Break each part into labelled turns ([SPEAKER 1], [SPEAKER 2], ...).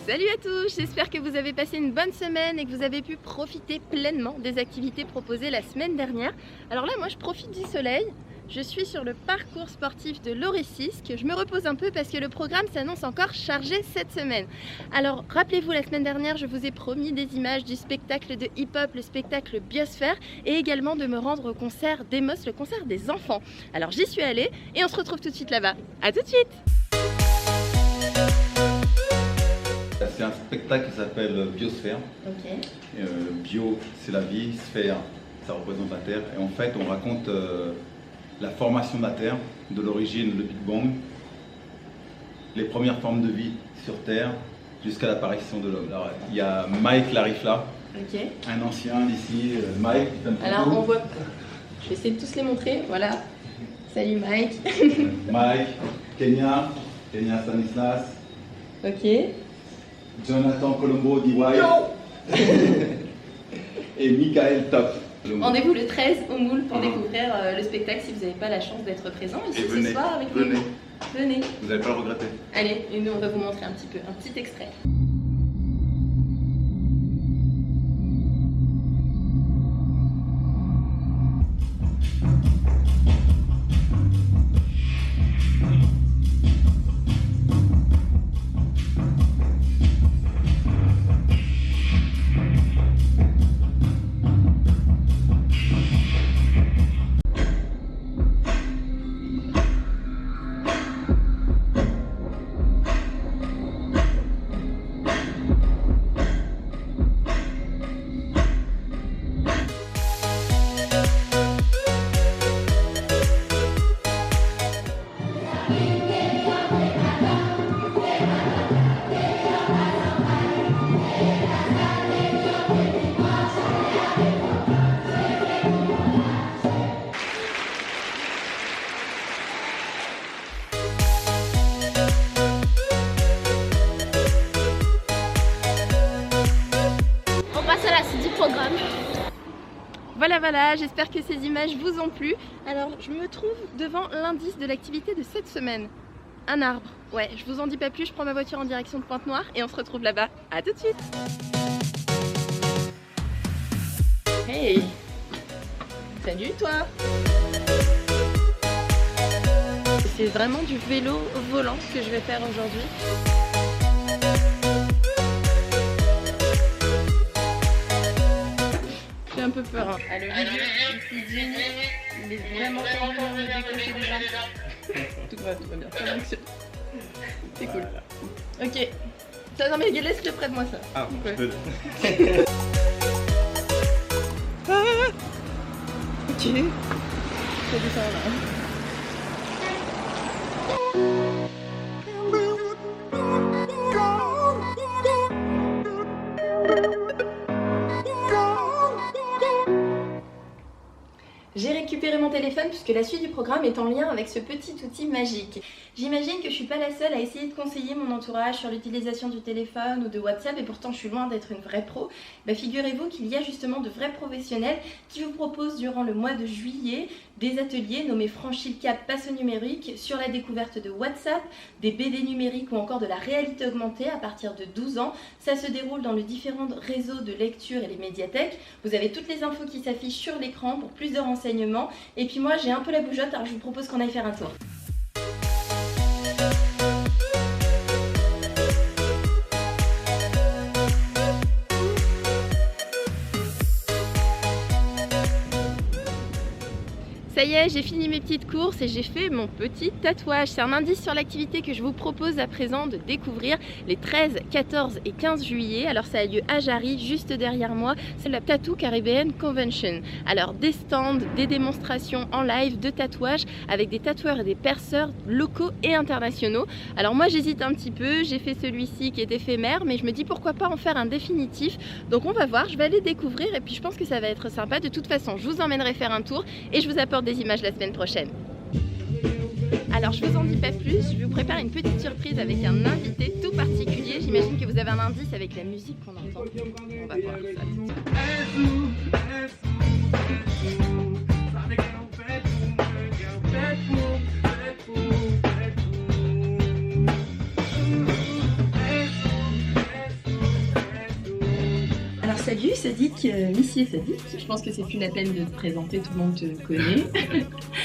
[SPEAKER 1] Salut à tous, j'espère que vous avez passé une bonne semaine et que vous avez pu profiter pleinement des activités proposées la semaine dernière. Alors là, moi je profite du soleil, je suis sur le parcours sportif de l'Orécisque. Je me repose un peu parce que le programme s'annonce encore chargé cette semaine. Alors rappelez-vous, la semaine dernière, je vous ai promis des images du spectacle de hip-hop, le spectacle Biosphère, et également de me rendre au concert d'Emos, le concert des enfants. Alors j'y suis allée et on se retrouve tout de suite là-bas. A tout de suite!
[SPEAKER 2] C'est un spectacle qui s'appelle Biosphère.
[SPEAKER 1] Ok.
[SPEAKER 2] Bio, c'est la vie, sphère, ça représente la Terre. Et en fait, on raconte la formation de la Terre, de l'origine, le Big Bang, les premières formes de vie sur Terre, jusqu'à l'apparition de l'homme. Alors, il y a Mike Larifla, un ancien d'ici. Mike,
[SPEAKER 1] alors on voit, je vais essayer de tous les montrer, voilà. Salut Mike.
[SPEAKER 2] Mike, Kenya Stanislas.
[SPEAKER 1] Ok.
[SPEAKER 2] Jonathan Colombo DY et Michael Top.
[SPEAKER 1] Rendez-vous le 13 au Moule pour découvrir le spectacle si vous n'avez pas la chance d'être présent ici ce soir avec nous. Venez.
[SPEAKER 2] Vous n'allez pas le regretter.
[SPEAKER 1] Allez, et nous on va vous montrer un petit extrait. Voilà, j'espère que ces images vous ont plu. Alors, je me trouve devant l'indice de l'activité de cette semaine. Un arbre. Ouais, je vous en dis pas plus, je prends ma voiture en direction de Pointe-Noire et on se retrouve là-bas. A tout de suite. Hey! Salut toi! C'est vraiment du vélo volant que je vais faire aujourd'hui. J'ai un peu peur. Hein. Ah, le vidéo, c'est génial. Il est vraiment content de décocher des jambes. Tout va bien, ça fonctionne. C'est cool. Ok. Ça, non mais laisse-le près de moi ça.
[SPEAKER 2] Ah,
[SPEAKER 1] je peux. Ok. Ça descend là. J'ai récupéré mon téléphone puisque la suite du programme est en lien avec ce petit outil magique. J'imagine que je suis pas la seule à essayer de conseiller mon entourage sur l'utilisation du téléphone ou de WhatsApp et pourtant je suis loin d'être une vraie pro. Figurez-vous qu'il y a justement de vrais professionnels qui vous proposent durant le mois de juillet des ateliers nommés Franchis le cap, passe au numérique sur la découverte de WhatsApp, des BD numériques ou encore de la réalité augmentée à partir de 12 ans. Ça se déroule dans les différents réseaux de lecture et les médiathèques. Vous avez toutes les infos qui s'affichent sur l'écran pour plus de renseignements. Et puis moi j'ai un peu la bougeotte, alors je vous propose qu'on aille faire un tour. Ça y est, j'ai fini mes petites courses et j'ai fait mon petit tatouage. C'est un indice sur l'activité que je vous propose à présent de découvrir les 13, 14 et 15 juillet. Alors ça a lieu à Jarry, juste derrière moi. C'est la Tattoo Caribbean Convention. Alors des stands, des démonstrations en live de tatouage avec des tatoueurs et des perceurs locaux et internationaux. Alors moi j'hésite un petit peu, j'ai fait celui-ci qui est éphémère, mais je me dis pourquoi pas en faire un définitif. Donc on va voir, je vais aller découvrir et puis je pense que ça va être sympa. De toute façon, je vous emmènerai faire un tour et je vous apporte des images la semaine prochaine. À Alors je vous en dis pas plus, je vous prépare une petite surprise avec un invité tout particulier. J'imagine que vous avez un indice avec la musique qu'on entend. On va voir ça tout de suite. Alors salut Sadiq, Missy et Sadiq. Je pense que c'est plus la peine de te présenter, tout le monde te connaît.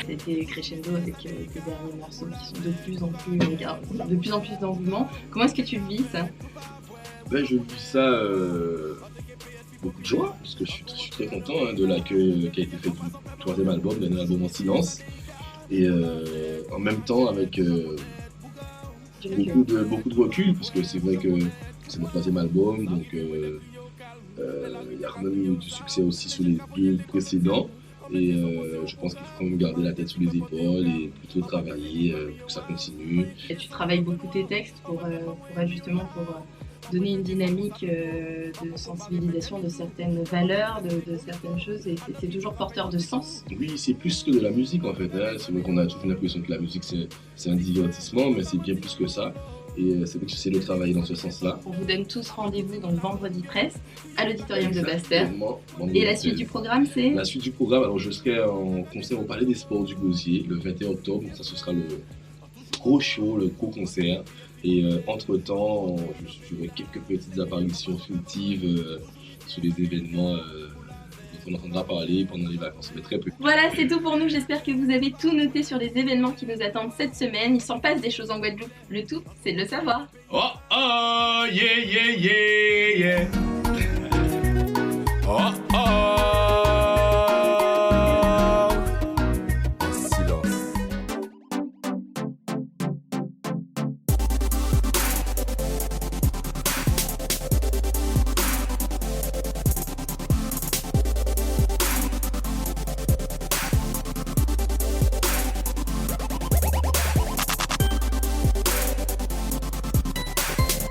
[SPEAKER 1] C'était crescendo avec tes derniers morceaux qui sont de plus en plus d'engouement. Comment est-ce que tu le vis ça?
[SPEAKER 3] Ben, je vis ça beaucoup de joie, parce que je suis très content de l'accueil qui a été fait du troisième album, d'un album en silence. Et en même temps avec beaucoup de recul, parce que c'est vrai que c'est mon troisième album, donc il y a quand même eu du succès aussi sur les deux précédents. Et je pense qu'il faut quand même garder la tête sous les épaules et plutôt travailler pour que ça continue.
[SPEAKER 1] Et tu travailles beaucoup tes textes pour donner une dynamique de sensibilisation de certaines valeurs, de certaines choses, et c'est toujours porteur de sens.
[SPEAKER 3] Oui, c'est plus que de la musique en fait. Hein. C'est vrai qu'on a toujours l'impression que la musique c'est un divertissement, mais c'est bien plus que ça. Et c'est vrai que j'essaie de travailler dans ce sens-là.
[SPEAKER 1] On vous donne tous rendez-vous donc vendredi 13 à l'auditorium de Basse-Terre.
[SPEAKER 3] Et
[SPEAKER 1] la suite du programme, c'est?
[SPEAKER 3] La suite du programme, alors je serai en concert au Palais des Sports du Gosier le 21 octobre. Donc ça, ce sera le gros show, le gros concert. Et entre-temps, j'aurai quelques petites apparitions fictives sur les événements dont on entendra parler pendant les vacances, mais très peu.
[SPEAKER 1] Voilà, c'est tout pour nous. J'espère que vous avez tout noté sur les événements qui nous attendent cette semaine. Il s'en passe des choses en Guadeloupe. Le tout, c'est de le savoir.
[SPEAKER 3] Oh, oh, yeah, yeah, yeah, yeah. Oh, oh.